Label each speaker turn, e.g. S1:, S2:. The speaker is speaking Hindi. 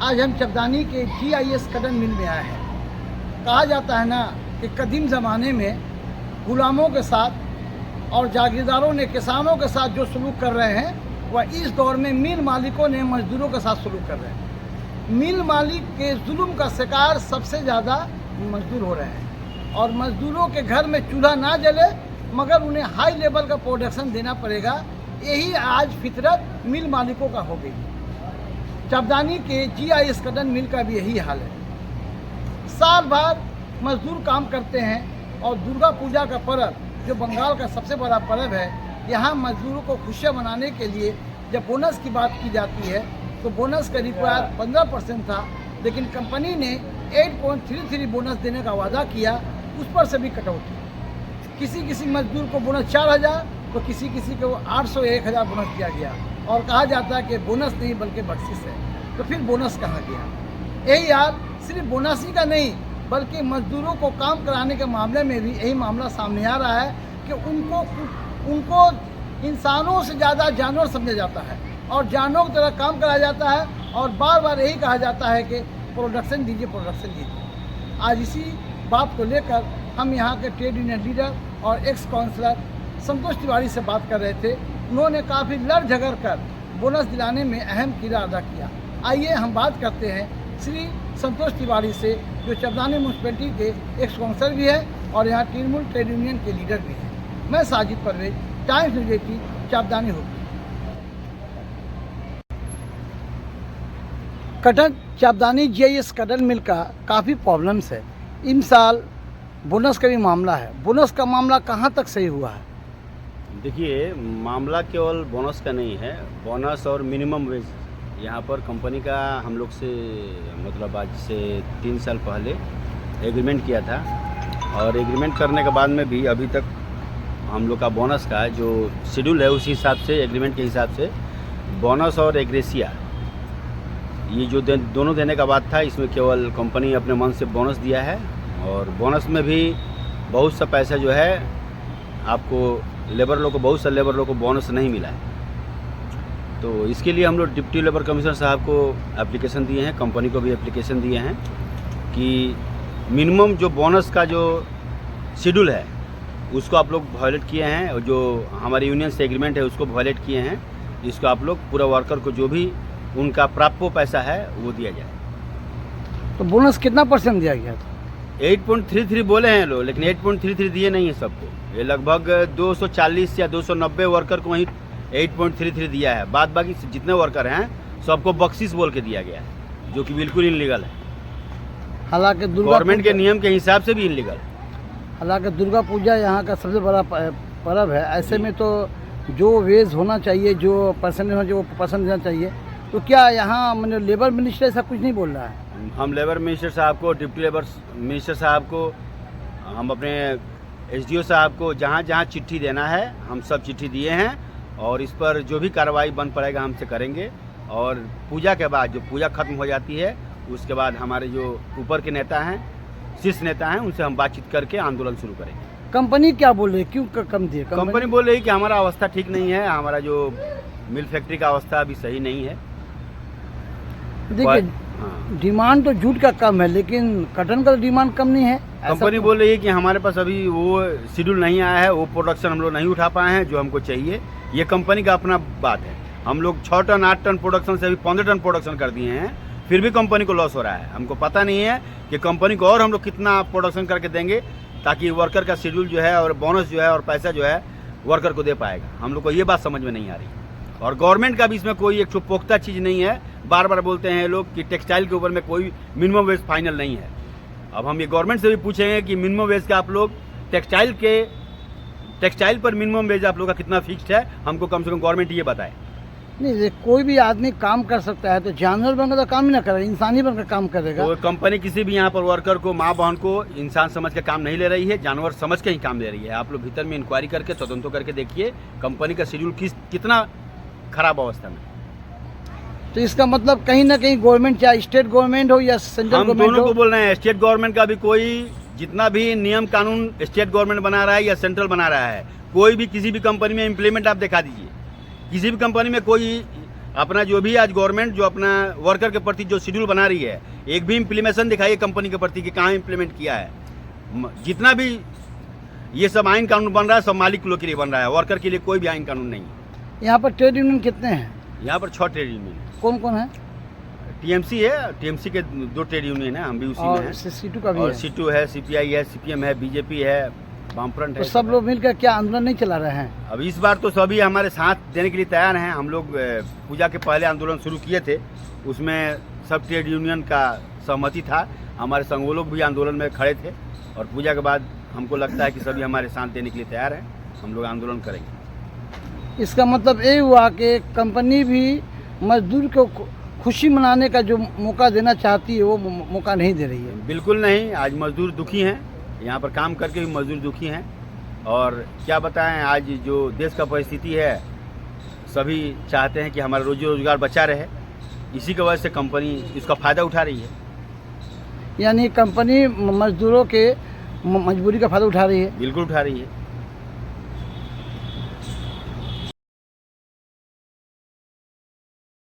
S1: आज हम चपदानी के GIS कटन मिल में आए हैं। कहा जाता है ना कि कदीम ज़माने में गुलामों के साथ और जागीरदारों ने किसानों के साथ जो सलूक कर रहे हैं वह इस दौर में मिल मालिकों ने मजदूरों के साथ सलूक कर रहे हैं। मिल मालिक के जुल्म का शिकार सबसे ज़्यादा मजदूर हो रहे हैं और मजदूरों के घर में चूल्हा ना जले मगर उन्हें हाई लेवल का प्रोडक्शन देना पड़ेगा। यही आज फितरत मिल मालिकों का हो गई। चपदानी के GIS कटन मिल का भी यही हाल है। साल भर मजदूर काम करते हैं और दुर्गा पूजा का पर्व जो बंगाल का सबसे बड़ा पर्व है, यहाँ मजदूरों को खुशियाँ मनाने के लिए जब बोनस की बात की जाती है तो बोनस का रिक्वायर 15% था, लेकिन कंपनी ने 8.33 बोनस देने का वादा किया, उस पर से भी कटौती। किसी मजदूर को बोनस 4000 तो किसी को 800 1000 बोनस दिया गया और कहा जाता है कि बोनस नहीं बल्कि बख्शिश है। तो फिर बोनस कहाँ गया? यही हाल सिर्फ बोनस ही का नहीं बल्कि मजदूरों को काम कराने के मामले में भी यही मामला सामने आ रहा है कि उनको इंसानों से ज़्यादा जानवर समझा जाता है और जानवरों की तरह काम कराया जाता है और बार बार यही कहा जाता है कि प्रोडक्शन दीजिए। आज इसी बात को लेकर हम यहाँ के ट्रेड यूनियन लीडर और एक्स काउंसलर संतोष तिवारी से बात कर रहे थे। उन्होंने काफ़ी लड़ झगड़ कर बोनस दिलाने में अहम किरदार अदा किया। आइए हम बात करते हैं श्री संतोष तिवारी से, जो चपदानी म्यूनसिपैलिटी के एक्स काउंसलर भी है और यहाँ तृणमूल ट्रेड यूनियन के लीडर भी हैं। मैं साजिद परवेज, टाइम्स न्यूज़ 18 चपदानी होगी। कटन चपदानी GIS कटन मिल का काफ़ी प्रॉब्लम्स है। इन साल बोनस का भी मामला है। बोनस का मामला कहाँ तक सही हुआ है?
S2: देखिए, मामला केवल बोनस का नहीं है। बोनस और मिनिमम वेज यहाँ पर कंपनी का हम लोग से मतलब आज से 3 साल पहले एग्रीमेंट किया था और एग्रीमेंट करने के बाद में भी अभी तक हम लोग का बोनस का जो शेड्यूल है उसी हिसाब से, एग्रीमेंट के हिसाब से बोनस और एग्रेसिया ये जो दोनों देने का बात था, इसमें केवल कंपनी अपने मन से बोनस दिया है और बोनस में भी बहुत सा पैसा जो है आपको लेबर लोग को, बहुत सा लेबर लोग को बोनस नहीं मिला है। तो इसके लिए हम लोग डिप्टी लेबर कमिश्नर साहब को एप्लीकेशन दिए हैं, कंपनी को भी एप्लीकेशन दिए हैं कि मिनिमम जो बोनस का जो शेड्यूल है उसको आप लोग वायलेट किए हैं और जो हमारी यूनियन से एग्रीमेंट है उसको वायलेट किए हैं। इसको आप लोग पूरा वर्कर को जो भी उनका प्राप्य पैसा है वो दिया जाए।
S1: तो बोनस कितना % दिया गया था?
S2: 8.33 बोले हैं लोग, लेकिन 8.33 दिए नहीं है सबको। ये लगभग 240 या 290 वर्कर को वहीं 8.33 दिया है। बाद बाकी जितने वर्कर हैं सबको बख्शिश बोल के दिया गया है, जो कि बिल्कुल इनलीगल है।
S1: हालांकि
S2: गवर्नमेंट के नियम के हिसाब से भी इनलीगल है।
S1: हालांकि दुर्गा पूजा यहाँ का सबसे बड़ा पर्व है, ऐसे में तो जो वेज होना चाहिए, जो परसेंट होना चाहिए वो परसेंट देना चाहिए। तो क्या यहाँ मतलब लेबर मिनिस्टर ऐसा कुछ नहीं बोल रहा है?
S2: हम लेबर मिनिस्टर साहब को, डिप्टी लेबर मिनिस्टर साहब को, हम अपने SDO साहब को जहाँ जहाँ चिट्ठी देना है हम सब चिट्ठी दिए हैं और इस पर जो भी कार्रवाई बन पड़ेगा हमसे करेंगे। और पूजा के बाद जो पूजा खत्म हो जाती है उसके बाद हमारे जो ऊपर के नेता हैं, शीर्ष नेता हैं, उनसे हम बातचीत करके आंदोलन शुरू करेंगे।
S1: कंपनी क्या बोल रही है, क्यों कम दिए?
S2: कंपनी बोल रही है कि हमारा अवस्था ठीक नहीं है, हमारा जो मिल फैक्ट्री का अवस्था अभी सही नहीं है।
S1: देखिए, डिमांड तो जूट का कम है लेकिन कटन का तो डिमांड कम नहीं है।
S2: कंपनी बोल रही है कि हमारे पास अभी वो शेड्यूल नहीं आया है, वो प्रोडक्शन हम लोग नहीं उठा पाए हैं जो हमको चाहिए। ये कंपनी का अपना बात है। हम लोग 6 टन 8 टन प्रोडक्शन से अभी 15 टन प्रोडक्शन कर दिए हैं, फिर भी कंपनी को लॉस हो रहा है। हमको पता नहीं है कि कंपनी को और हम लोग कितना प्रोडक्शन करके देंगे ताकि वर्कर का शेड्यूल जो है और बोनस जो है और पैसा जो है वर्कर को दे पाएगा। हम लोग को ये बात समझ में नहीं आ रही और गवर्नमेंट का भी इसमें कोई एक पुख्ता चीज़ नहीं है। बार बार बोलते हैं लोग कि टेक्सटाइल के ऊपर में कोई मिनिमम वेज फाइनल नहीं है। अब हम ये गवर्नमेंट से भी पूछेंगे कि मिनिमम वेज का आप लोग टेक्सटाइल पर मिनिमम वेज आप लोग का कितना फिक्स्ड है, हमको कम से कम गवर्नमेंट ये बताए।
S1: नहीं, कोई भी आदमी काम कर सकता है, तो जानवर बनकर तो काम ही ना करेगा, इंसान ही बनकर काम करेगा।
S2: तो कंपनी किसी भी यहाँ पर वर्कर को, माँ बहन को इंसान समझ के काम नहीं ले रही है, जानवर समझ के ही काम ले रही है। आप लोग भीतर में इंक्वायरी करके तदंतो करके देखिए कंपनी का शेड्यूल कितना खराब अवस्था में।
S1: तो इसका मतलब कहीं ना कहीं गवर्नमेंट, चाहे स्टेट गवर्नमेंट हो या सेंट्रल गवर्नमेंट हो,
S2: हम दोनों को बोल रहे हैं। स्टेट गवर्नमेंट का भी कोई जितना भी नियम कानून स्टेट गवर्नमेंट बना रहा है या सेंट्रल बना रहा है, कोई भी किसी भी कंपनी में इम्प्लीमेंट आप दिखा दीजिए। किसी भी कंपनी में कोई अपना जो भी आज गवर्नमेंट जो अपना वर्कर के प्रति जो शेड्यूल बना रही है, एक भी इम्प्लीमेशन दिखाइए कंपनी के प्रति कि कहाँ इम्प्लीमेंट किया है। जितना भी ये सब आइन कानून बन रहा है सब मालिक लोग के लिए बन रहा है, वर्कर के लिए कोई भी आइन कानून नहीं है।
S1: यहाँ पर ट्रेड यूनियन कितने हैं?
S2: यहाँ पर 6 ट्रेड यूनियन।
S1: कौन कौन है?
S2: टीएमसी है, टीएमसी के 2 ट्रेड यूनियन है, हम भी उसी में हैं।
S1: सीटू का भी
S2: और
S1: है?
S2: सीटू है, सीपीआई है, सीपीएम है, बीजेपी है, वामफ्रंट
S1: तो
S2: है।
S1: सब लोग मिलकर क्या आंदोलन नहीं चला रहे हैं?
S2: अब इस बार तो सभी हमारे साथ देने के लिए तैयार हैं। हम लोग पूजा के पहले आंदोलन शुरू किए थे, उसमें सब ट्रेड यूनियन का सहमति था, हमारे संघ लोग भी आंदोलन में खड़े थे और पूजा के बाद हमको लगता है कि सभी हमारे साथ देने के लिए तैयार हैं। हम लोग आंदोलन करेंगे।
S1: इसका मतलब ये हुआ कि कंपनी भी मजदूर को खुशी मनाने का जो मौका देना चाहती है वो मौका नहीं दे रही है।
S2: बिल्कुल नहीं, आज मजदूर दुखी हैं, यहाँ पर काम करके भी मजदूर दुखी हैं। और क्या बताएं, आज जो देश का परिस्थिति है, सभी चाहते हैं कि हमारा रोजी रोजगार बचा रहे, इसी की वजह से कंपनी इसका फ़ायदा उठा रही है।
S1: यानी कंपनी मजदूरों के मजबूरी का फायदा उठा रही है।
S2: बिल्कुल उठा रही है।